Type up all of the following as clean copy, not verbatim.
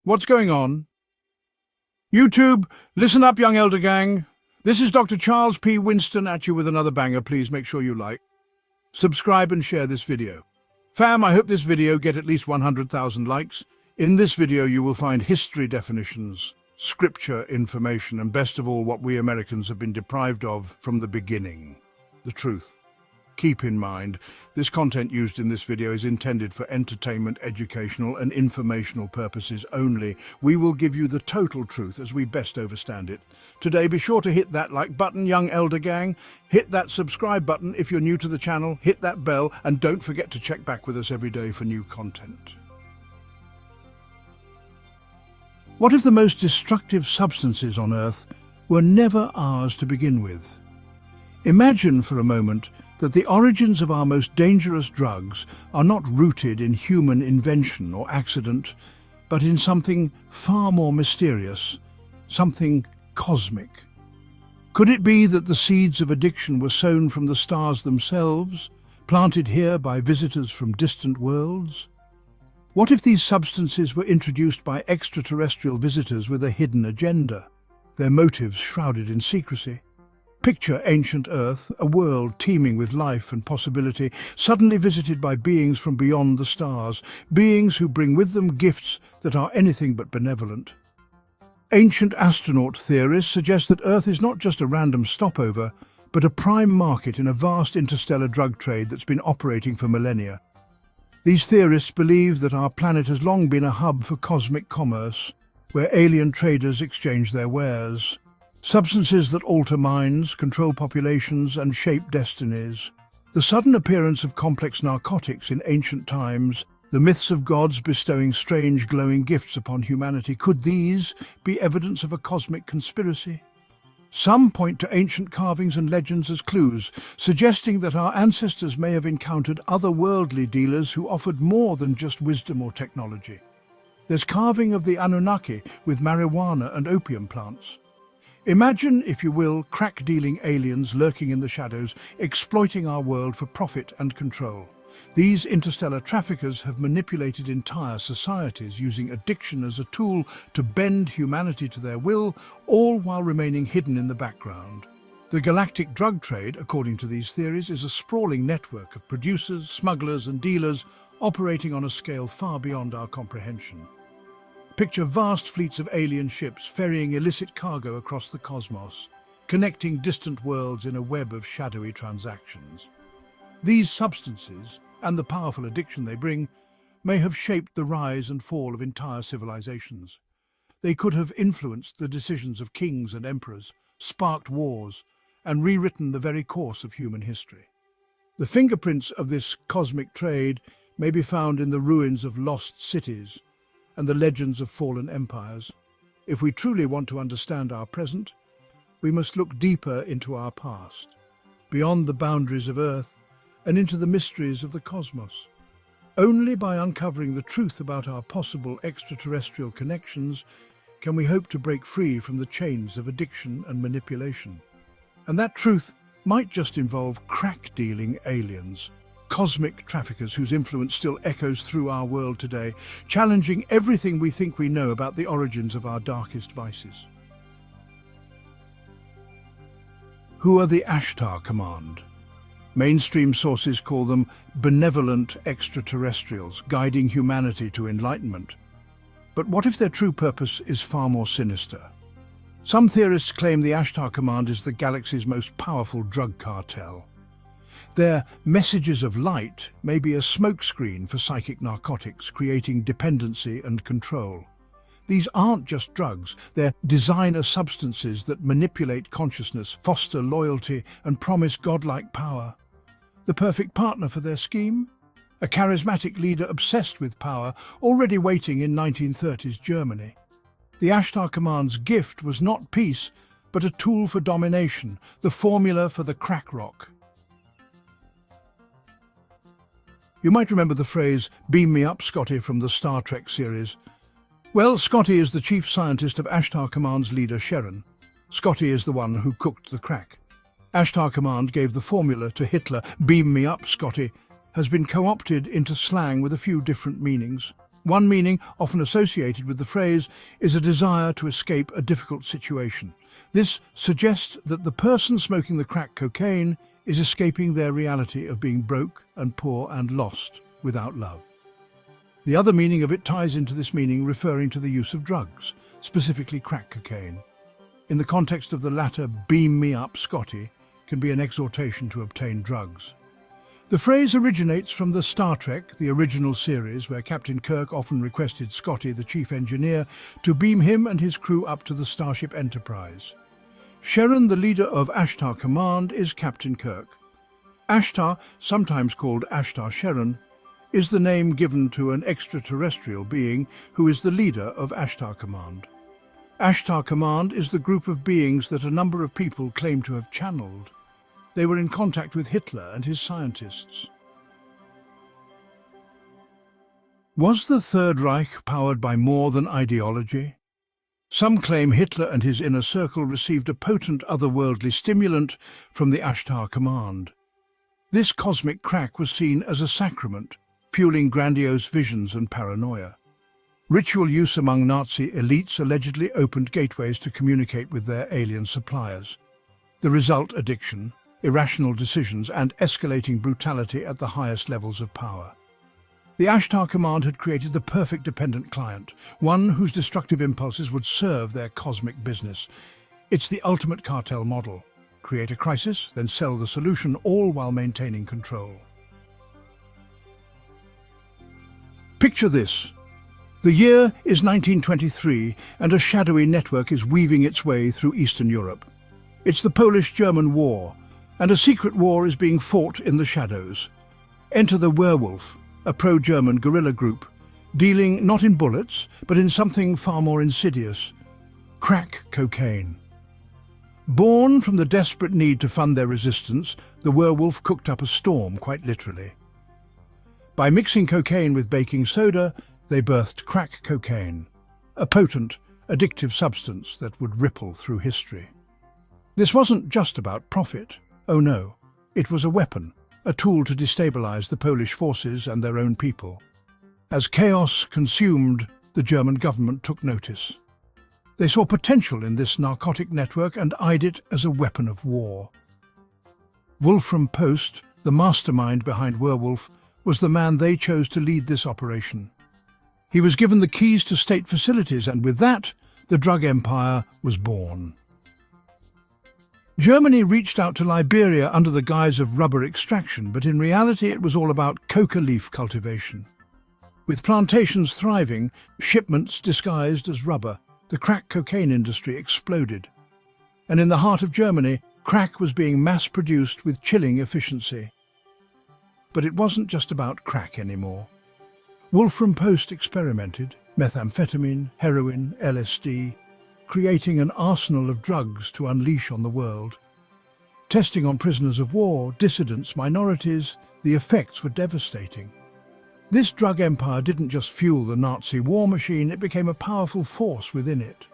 What's going on? YouTube, listen up, young elder gang. This is Dr. Charles P. Winston at you with another banger. Please make sure you like, subscribe and share this video. Fam, I hope this video get at least 100,000 likes. In this video you will find history definitions, scripture information, and best of all what we Americans have been deprived of from the beginning, the truth. Keep in mind, this content used in this video is intended for entertainment, educational and informational purposes only. We will give you the total truth as we best understand it. Today, be sure to hit that like button, young elder gang. Hit that subscribe button if you're new to the channel. Hit that bell and don't forget to check back with us every day for new content. What if the most destructive substances on Earth were never ours to begin with? Imagine for a moment that the origins of our most dangerous drugs are not rooted in human invention or accident, but in something far more mysterious, something cosmic. Could it be that the seeds of addiction were sown from the stars themselves, planted here by visitors from distant worlds? What if these substances were introduced by extraterrestrial visitors with a hidden agenda, their motives shrouded in secrecy? Picture ancient Earth, a world teeming with life and possibility, suddenly visited by beings from beyond the stars, beings who bring with them gifts that are anything but benevolent. Ancient astronaut theorists suggest that Earth is not just a random stopover, but a prime market in a vast interstellar drug trade that's been operating for millennia. These theorists believe that our planet has long been a hub for cosmic commerce, where alien traders exchange their wares. Substances that alter minds, control populations, and shape destinies. The sudden appearance of complex narcotics in ancient times, the myths of gods bestowing strange glowing gifts upon humanity, could these be evidence of a cosmic conspiracy? Some point to ancient carvings and legends as clues, suggesting that our ancestors may have encountered otherworldly dealers who offered more than just wisdom or technology. There's carving of the Anunnaki with marijuana and opium plants. Imagine, if you will, crack-dealing aliens lurking in the shadows, exploiting our world for profit and control. These interstellar traffickers have manipulated entire societies, using addiction as a tool to bend humanity to their will, all while remaining hidden in the background. The galactic drug trade, according to these theories, is a sprawling network of producers, smugglers and dealers operating on a scale far beyond our comprehension. Picture vast fleets of alien ships ferrying illicit cargo across the cosmos, connecting distant worlds in a web of shadowy transactions. These substances, and the powerful addiction they bring, may have shaped the rise and fall of entire civilizations. They could have influenced the decisions of kings and emperors, sparked wars, and rewritten the very course of human history. The fingerprints of this cosmic trade may be found in the ruins of lost cities and the legends of fallen empires. If we truly want to understand our present, we must look deeper into our past, beyond the boundaries of Earth and into the mysteries of the cosmos. Only by uncovering the truth about our possible extraterrestrial connections can we hope to break free from the chains of addiction and manipulation. And that truth might just involve crack-dealing aliens, cosmic traffickers whose influence still echoes through our world today, challenging everything we think we know about the origins of our darkest vices. Who are the Ashtar Command? Mainstream sources call them benevolent extraterrestrials, guiding humanity to enlightenment. But what if their true purpose is far more sinister? Some theorists claim the Ashtar Command is the galaxy's most powerful drug cartel. Their messages of light may be a smokescreen for psychic narcotics, creating dependency and control. These aren't just drugs, they're designer substances that manipulate consciousness, foster loyalty, and promise godlike power. The perfect partner for their scheme? A charismatic leader obsessed with power, already waiting in 1930s Germany. The Ashtar Command's gift was not peace, but a tool for domination, the formula for the crack rock. You might remember the phrase, "Beam me up, Scotty," from the Star Trek series. Well, Scotty is the chief scientist of Ashtar Command's leader, Sharon. Scotty is the one who cooked the crack. Ashtar Command gave the formula to Hitler, "Beam me up, Scotty," has been co-opted into slang with a few different meanings. One meaning, often associated with the phrase, is a desire to escape a difficult situation. This suggests that the person smoking the crack cocaine is escaping their reality of being broke and poor and lost without love. The other meaning of it ties into this meaning, referring to the use of drugs, specifically crack cocaine. In the context of the latter, "beam me up, Scotty," can be an exhortation to obtain drugs. The phrase originates from the Star Trek, the original series, where Captain Kirk often requested Scotty, the chief engineer, to beam him and his crew up to the Starship Enterprise. Sharon, the leader of Ashtar Command, is Captain Kirk. Ashtar, sometimes called Ashtar Sharon, is the name given to an extraterrestrial being who is the leader of Ashtar Command. Ashtar Command is the group of beings that a number of people claim to have channeled. They were in contact with Hitler and his scientists. Was the Third Reich powered by more than ideology? Some claim Hitler and his inner circle received a potent otherworldly stimulant from the Ashtar Command. This cosmic crack was seen as a sacrament, fueling grandiose visions and paranoia. Ritual use among Nazi elites allegedly opened gateways to communicate with their alien suppliers. The result: addiction, irrational decisions, and escalating brutality at the highest levels of power. The Ashtar Command had created the perfect dependent client, one whose destructive impulses would serve their cosmic business. It's the ultimate cartel model. Create a crisis, then sell the solution, all while maintaining control. Picture this. The year is 1923, and a shadowy network is weaving its way through Eastern Europe. It's the Polish-German War, and a secret war is being fought in the shadows. Enter the Werewolf, a pro-German guerrilla group, dealing not in bullets, but in something far more insidious: crack cocaine. Born from the desperate need to fund their resistance, the Werewolf cooked up a storm, quite literally. By mixing cocaine with baking soda, they birthed crack cocaine, a potent, addictive substance that would ripple through history. This wasn't just about profit. Oh no, it was a weapon, a tool to destabilize the Polish forces and their own people. As chaos consumed, the German government took notice. They saw potential in this narcotic network and eyed it as a weapon of war. Wolfram Post, the mastermind behind Werewolf, was the man they chose to lead this operation. He was given the keys to state facilities, and with that, the drug empire was born. Germany reached out to Liberia under the guise of rubber extraction, but in reality it was all about coca leaf cultivation. With plantations thriving, shipments disguised as rubber, the crack cocaine industry exploded. And in the heart of Germany, crack was being mass-produced with chilling efficiency. But it wasn't just about crack anymore. Wolfram Post experimented: methamphetamine, heroin, LSD, creating an arsenal of drugs to unleash on the world. Testing on prisoners of war, dissidents, minorities, the effects were devastating. This drug empire didn't just fuel the Nazi war machine, it became a powerful force within it.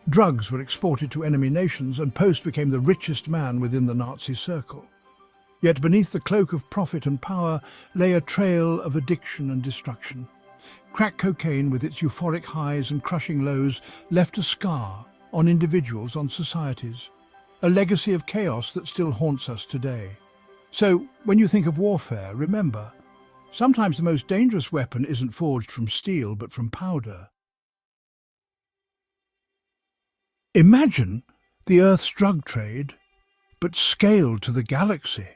Drugs were exported to enemy nations, and Post became the richest man within the Nazi circle. Yet beneath the cloak of profit and power lay a trail of addiction and destruction. Crack cocaine, with its euphoric highs and crushing lows, left a scar on individuals, on societies, a legacy of chaos that still haunts us today. So, when you think of warfare, remember, sometimes the most dangerous weapon isn't forged from steel, but from powder. Imagine the Earth's drug trade, but scaled to the galaxy.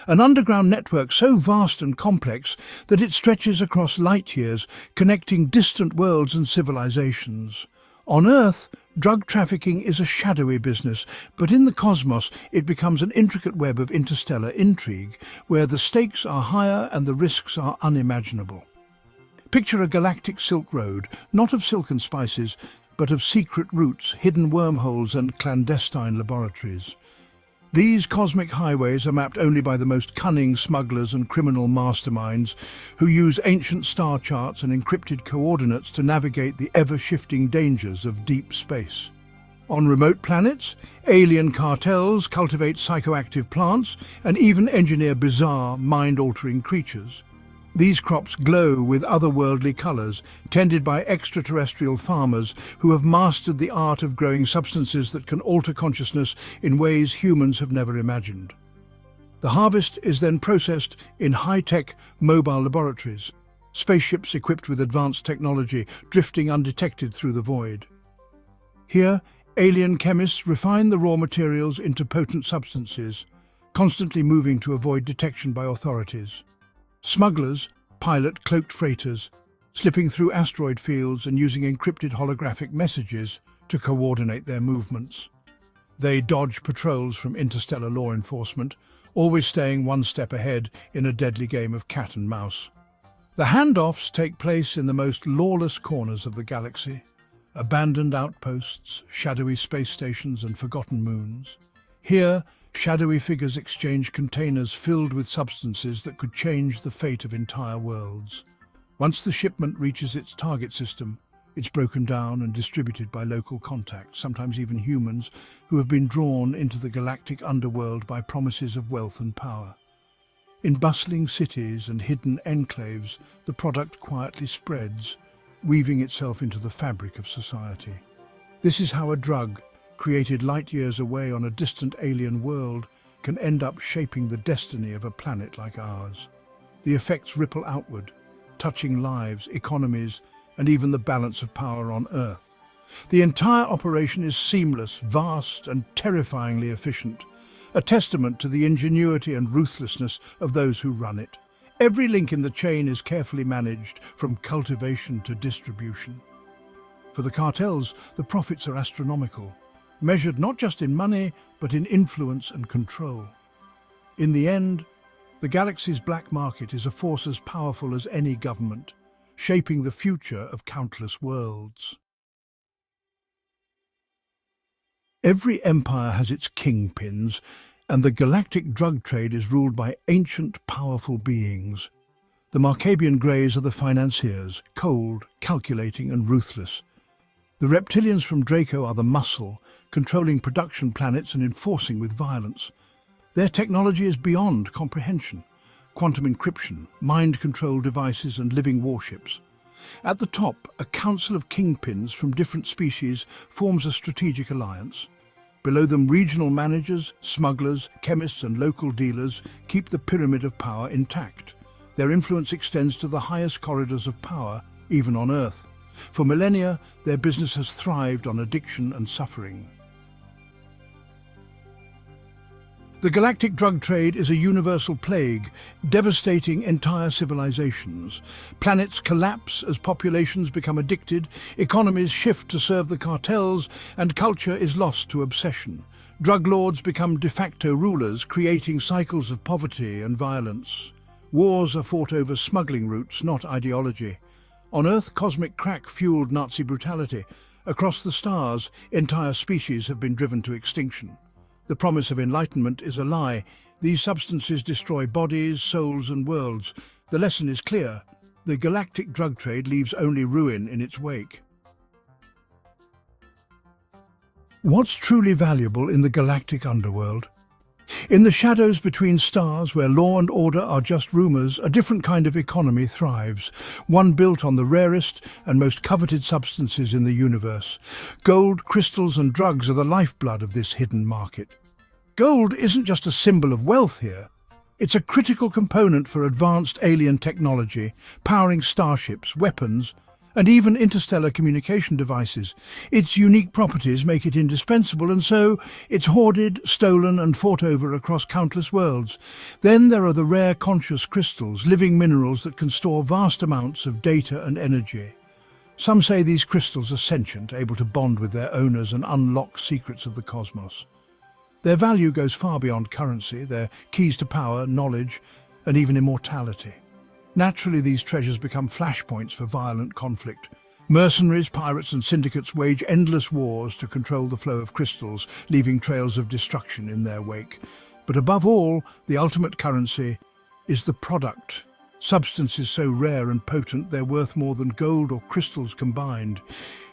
An underground network so vast and complex that it stretches across light years, connecting distant worlds and civilizations. On Earth, drug trafficking is a shadowy business, but in the cosmos it becomes an intricate web of interstellar intrigue, where the stakes are higher and the risks are unimaginable. Picture a galactic Silk Road, not of silk and spices, but of secret routes, hidden wormholes and clandestine laboratories. These cosmic highways are mapped only by the most cunning smugglers and criminal masterminds who use ancient star charts and encrypted coordinates to navigate the ever-shifting dangers of deep space. On remote planets, alien cartels cultivate psychoactive plants and even engineer bizarre, mind-altering creatures. These crops glow with otherworldly colours, tended by extraterrestrial farmers who have mastered the art of growing substances that can alter consciousness in ways humans have never imagined. The harvest is then processed in high-tech mobile laboratories, spaceships equipped with advanced technology drifting undetected through the void. Here, alien chemists refine the raw materials into potent substances, constantly moving to avoid detection by authorities. Smugglers pilot cloaked freighters, slipping through asteroid fields and using encrypted holographic messages to coordinate their movements. They dodge patrols from interstellar law enforcement, always staying one step ahead in a deadly game of cat and mouse. The handoffs take place in the most lawless corners of the galaxy: abandoned outposts, shadowy space stations and forgotten moons. Here, shadowy figures exchange containers filled with substances that could change the fate of entire worlds. Once the shipment reaches its target system, it's broken down and distributed by local contacts, sometimes even humans, who have been drawn into the galactic underworld by promises of wealth and power. In bustling cities and hidden enclaves, the product quietly spreads, weaving itself into the fabric of society. This is how a drug, created light years away on a distant alien world, can end up shaping the destiny of a planet like ours. The effects ripple outward, touching lives, economies, and even the balance of power on Earth. The entire operation is seamless, vast, and terrifyingly efficient, a testament to the ingenuity and ruthlessness of those who run it. Every link in the chain is carefully managed, from cultivation to distribution. For the cartels, the profits are astronomical, measured not just in money, but in influence and control. In the end, the galaxy's black market is a force as powerful as any government, shaping the future of countless worlds. Every empire has its kingpins, and the galactic drug trade is ruled by ancient, powerful beings. The Markabian Greys are the financiers, cold, calculating and ruthless. The reptilians from Draco are the muscle, controlling production planets and enforcing with violence. Their technology is beyond comprehension: quantum encryption, mind control devices and living warships. At the top, a council of kingpins from different species forms a strategic alliance. Below them, regional managers, smugglers, chemists and local dealers keep the pyramid of power intact. Their influence extends to the highest corridors of power, even on Earth. For millennia, their business has thrived on addiction and suffering. The galactic drug trade is a universal plague, devastating entire civilizations. Planets collapse as populations become addicted, economies shift to serve the cartels, and culture is lost to obsession. Drug lords become de facto rulers, creating cycles of poverty and violence. Wars are fought over smuggling routes, not ideology. On Earth, cosmic crack fueled Nazi brutality. Across the stars, entire species have been driven to extinction. The promise of enlightenment is a lie. These substances destroy bodies, souls and worlds. The lesson is clear: the galactic drug trade leaves only ruin in its wake. What's truly valuable in the galactic underworld? In the shadows between stars, where law and order are just rumors, a different kind of economy thrives, one built on the rarest and most coveted substances in the universe. Gold, crystals and drugs are the lifeblood of this hidden market. Gold isn't just a symbol of wealth here. It's a critical component for advanced alien technology, powering starships, weapons, and even interstellar communication devices. Its unique properties make it indispensable, and so it's hoarded, stolen and fought over across countless worlds. Then there are the rare conscious crystals, living minerals that can store vast amounts of data and energy. Some say these crystals are sentient, able to bond with their owners and unlock secrets of the cosmos. Their value goes far beyond currency. They're keys to power, knowledge, and even immortality. Naturally, these treasures become flashpoints for violent conflict. Mercenaries, pirates and syndicates wage endless wars to control the flow of crystals, leaving trails of destruction in their wake. But above all, the ultimate currency is the product. Substances so rare and potent they're worth more than gold or crystals combined.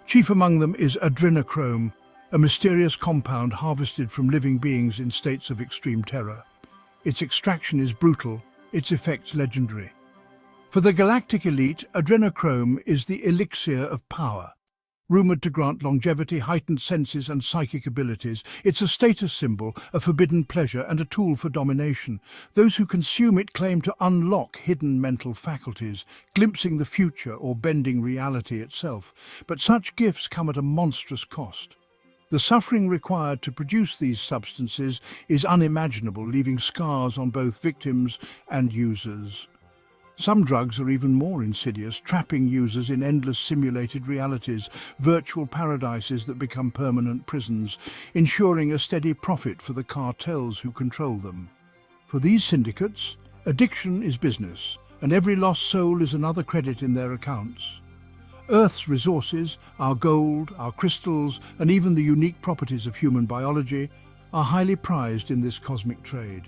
Chief among them is adrenochrome, a mysterious compound harvested from living beings in states of extreme terror. Its extraction is brutal, its effects legendary. For the galactic elite, adrenochrome is the elixir of power. Rumoured to grant longevity, heightened senses and psychic abilities, it's a status symbol, a forbidden pleasure and a tool for domination. Those who consume it claim to unlock hidden mental faculties, glimpsing the future or bending reality itself. But such gifts come at a monstrous cost. The suffering required to produce these substances is unimaginable, leaving scars on both victims and users. Some drugs are even more insidious, trapping users in endless simulated realities, virtual paradises that become permanent prisons, ensuring a steady profit for the cartels who control them. For these syndicates, addiction is business, and every lost soul is another credit in their accounts. Earth's resources, our gold, our crystals, and even the unique properties of human biology are highly prized in this cosmic trade.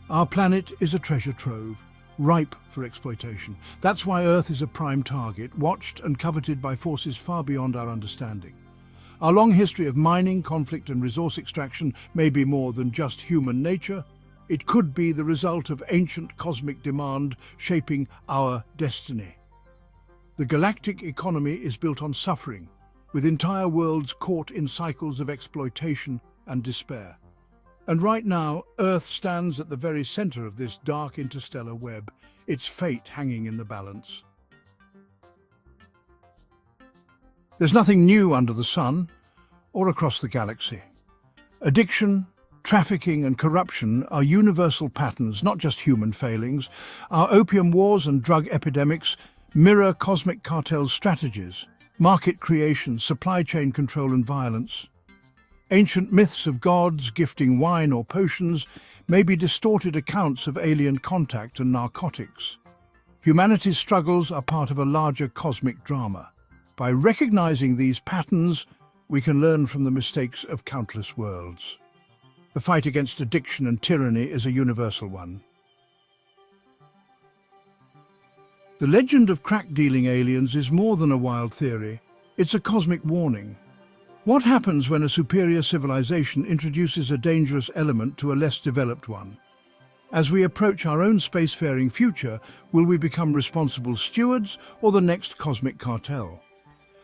Our planet is a treasure trove, ripe for exploitation. That's why Earth is a prime target, watched and coveted by forces far beyond our understanding. Our long history of mining, conflict and resource extraction may be more than just human nature. It could be the result of ancient cosmic demand shaping our destiny. The galactic economy is built on suffering, with entire worlds caught in cycles of exploitation and despair. And right now, Earth stands at the very center of this dark interstellar web, its fate hanging in the balance. There's nothing new under the sun or across the galaxy. Addiction, trafficking and corruption are universal patterns, not just human failings. Our opium wars and drug epidemics mirror cosmic cartel strategies, market creation, supply chain control and violence. Ancient myths of gods gifting wine or potions may be distorted accounts of alien contact and narcotics. Humanity's struggles are part of a larger cosmic drama. By recognizing these patterns, we can learn from the mistakes of countless worlds. The fight against addiction and tyranny is a universal one. The legend of crack-dealing aliens is more than a wild theory. It's a cosmic warning. What happens when a superior civilization introduces a dangerous element to a less developed one? As we approach our own spacefaring future, will we become responsible stewards or the next cosmic cartel?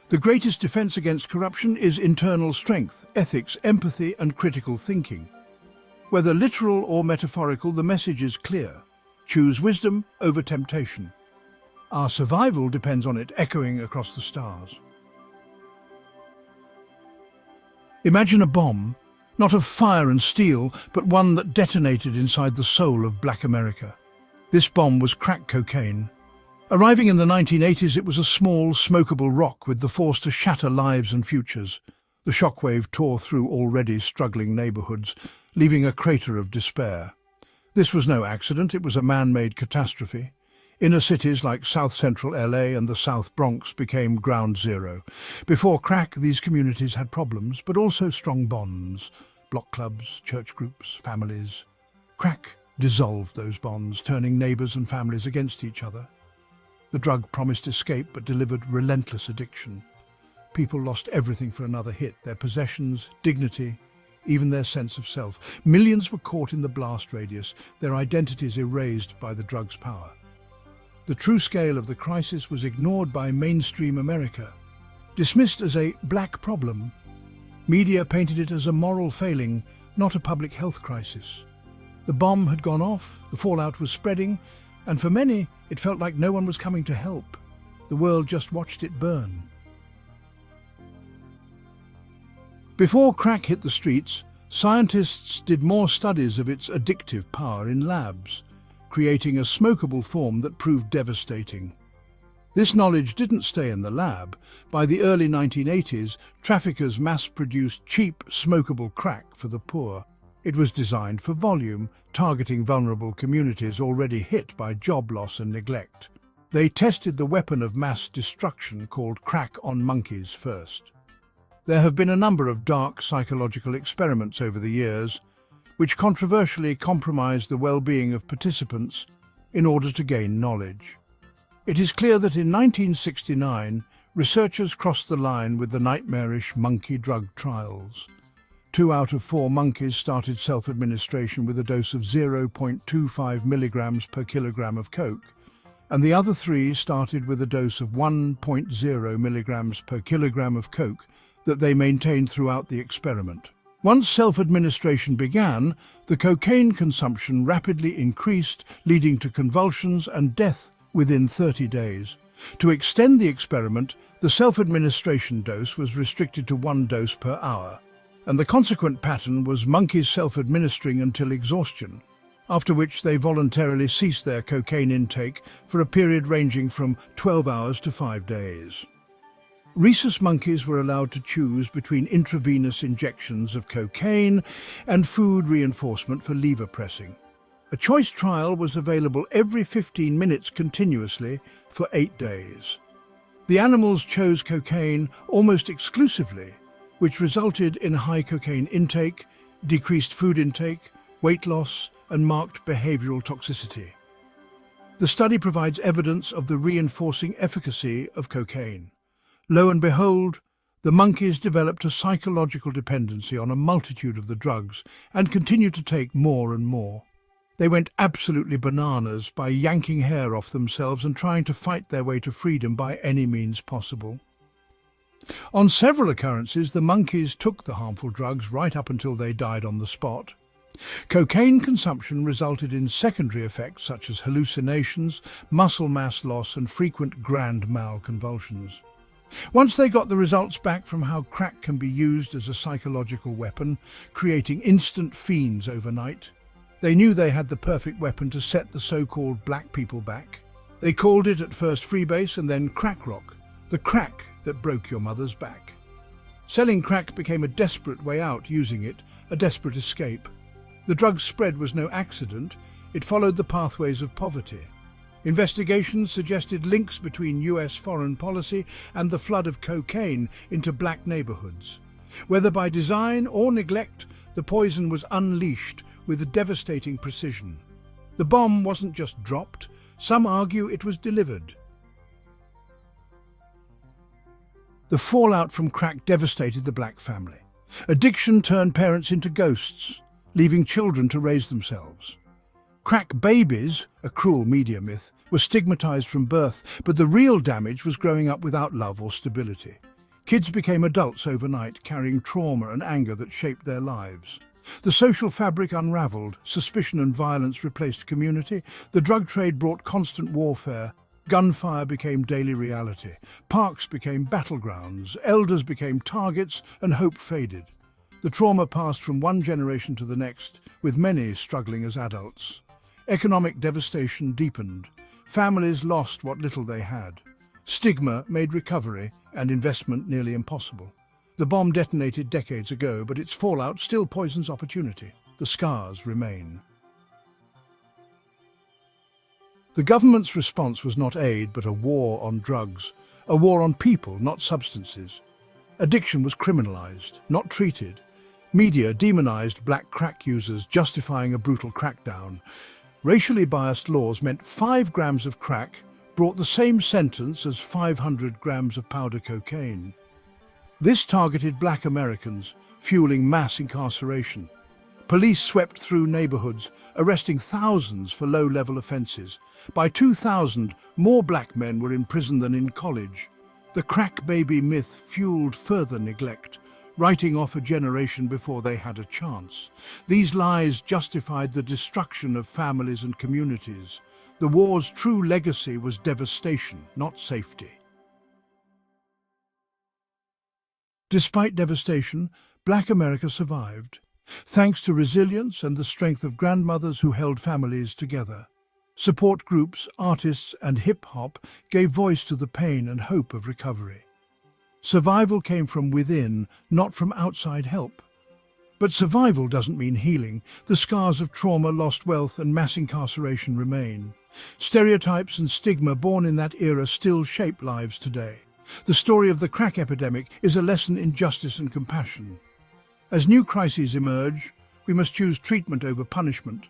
The greatest defense against corruption is internal strength, ethics, empathy, and critical thinking. Whether literal or metaphorical, the message is clear. Choose wisdom over temptation. Our survival depends on it echoing across the stars. Imagine a bomb, not of fire and steel, but one that detonated inside the soul of Black America. This bomb was crack cocaine. Arriving in the 1980s, it was a small, smokable rock with the force to shatter lives and futures. The shockwave tore through already struggling neighborhoods, leaving a crater of despair. This was no accident, it was a man-made catastrophe. Inner cities like south-central LA and the South Bronx became ground zero. Before crack, these communities had problems, but also strong bonds. Block clubs, church groups, families. Crack dissolved those bonds, turning neighbors and families against each other. The drug promised escape, but delivered relentless addiction. People lost everything for another hit, their possessions, dignity, even their sense of self. Millions were caught in the blast radius, their identities erased by the drug's power. The true scale of the crisis was ignored by mainstream America. Dismissed as a black problem, media painted it as a moral failing, not a public health crisis. The bomb had gone off, the fallout was spreading, and for many, it felt like no one was coming to help. The world just watched it burn. Before crack hit the streets, scientists did more studies of its addictive power in labs, creating a smokable form that proved devastating. This knowledge didn't stay in the lab. By the early 1980s, traffickers mass-produced cheap, smokable crack for the poor. It was designed for volume, targeting vulnerable communities already hit by job loss and neglect. They tested the weapon of mass destruction called crack on monkeys first. There have been a number of dark psychological experiments over the years, which controversially compromised the well-being of participants in order to gain knowledge. It is clear that in 1969, researchers crossed the line with the nightmarish monkey drug trials. 2 out of 4 monkeys started self-administration with a dose of 0.25 milligrams per kilogram of coke, and the other three started with a dose of 1.0 milligrams per kilogram of coke that they maintained throughout the experiment. Once self-administration began, the cocaine consumption rapidly increased, leading to convulsions and death within 30 days. To extend the experiment, the self-administration dose was restricted to 1 dose per hour, and the consequent pattern was monkeys self-administering until exhaustion, after which they voluntarily ceased their cocaine intake for a period ranging from 12 hours to 5 days. Rhesus monkeys were allowed to choose between intravenous injections of cocaine and food reinforcement for lever pressing. A choice trial was available every 15 minutes continuously for 8 days. The animals chose cocaine almost exclusively, which resulted in high cocaine intake, decreased food intake, weight loss, and marked behavioral toxicity. The study provides evidence of the reinforcing efficacy of cocaine. Lo and behold, the monkeys developed a psychological dependency on a multitude of the drugs and continued to take more and more. They went absolutely bananas by yanking hair off themselves and trying to fight their way to freedom by any means possible. On several occurrences, the monkeys took the harmful drugs right up until they died on the spot. Cocaine consumption resulted in secondary effects such as hallucinations, muscle mass loss, and frequent grand mal convulsions. Once they got the results back from how crack can be used as a psychological weapon, creating instant fiends overnight, they knew they had the perfect weapon to set the so-called black people back. They called it at first freebase and then crack rock, the crack that broke your mother's back. Selling crack became a desperate way out, using it, a desperate escape. The drug's spread was no accident, it followed the pathways of poverty. Investigations suggested links between US foreign policy and the flood of cocaine into black neighborhoods. Whether by design or neglect, the poison was unleashed with devastating precision. The bomb wasn't just dropped, some argue it was delivered. The fallout from crack devastated the black family. Addiction turned parents into ghosts, leaving children to raise themselves. Crack babies, a cruel media myth, were stigmatized from birth, but the real damage was growing up without love or stability. Kids became adults overnight, carrying trauma and anger that shaped their lives. The social fabric unraveled, suspicion and violence replaced community, the drug trade brought constant warfare, gunfire became daily reality, parks became battlegrounds, elders became targets, and hope faded. The trauma passed from one generation to the next, with many struggling as adults. Economic devastation deepened. Families lost what little they had. Stigma made recovery and investment nearly impossible. The bomb detonated decades ago, but its fallout still poisons opportunity. The scars remain. The government's response was not aid, but a war on drugs. A war on people, not substances. Addiction was criminalized, not treated. Media demonized black crack users, justifying a brutal crackdown. Racially biased laws meant 5 grams of crack brought the same sentence as 500 grams of powder cocaine. This targeted black Americans, fueling mass incarceration. Police swept through neighborhoods, arresting thousands for low-level offenses. By 2000, more black men were in prison than in college. The crack baby myth fueled further neglect, writing off a generation before they had a chance. These lies justified the destruction of families and communities. The war's true legacy was devastation, not safety. Despite devastation, Black America survived, thanks to resilience and the strength of grandmothers who held families together. Support groups, artists, and hip-hop gave voice to the pain and hope of recovery. Survival came from within, not from outside help. But survival doesn't mean healing. The scars of trauma, lost wealth, and mass incarceration remain. Stereotypes and stigma born in that era still shape lives today. The story of the crack epidemic is a lesson in justice and compassion. As new crises emerge, we must choose treatment over punishment,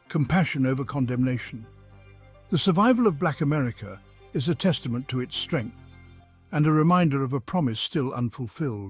compassion over condemnation. The survival of Black America is a testament to its strength and a reminder of a promise still unfulfilled.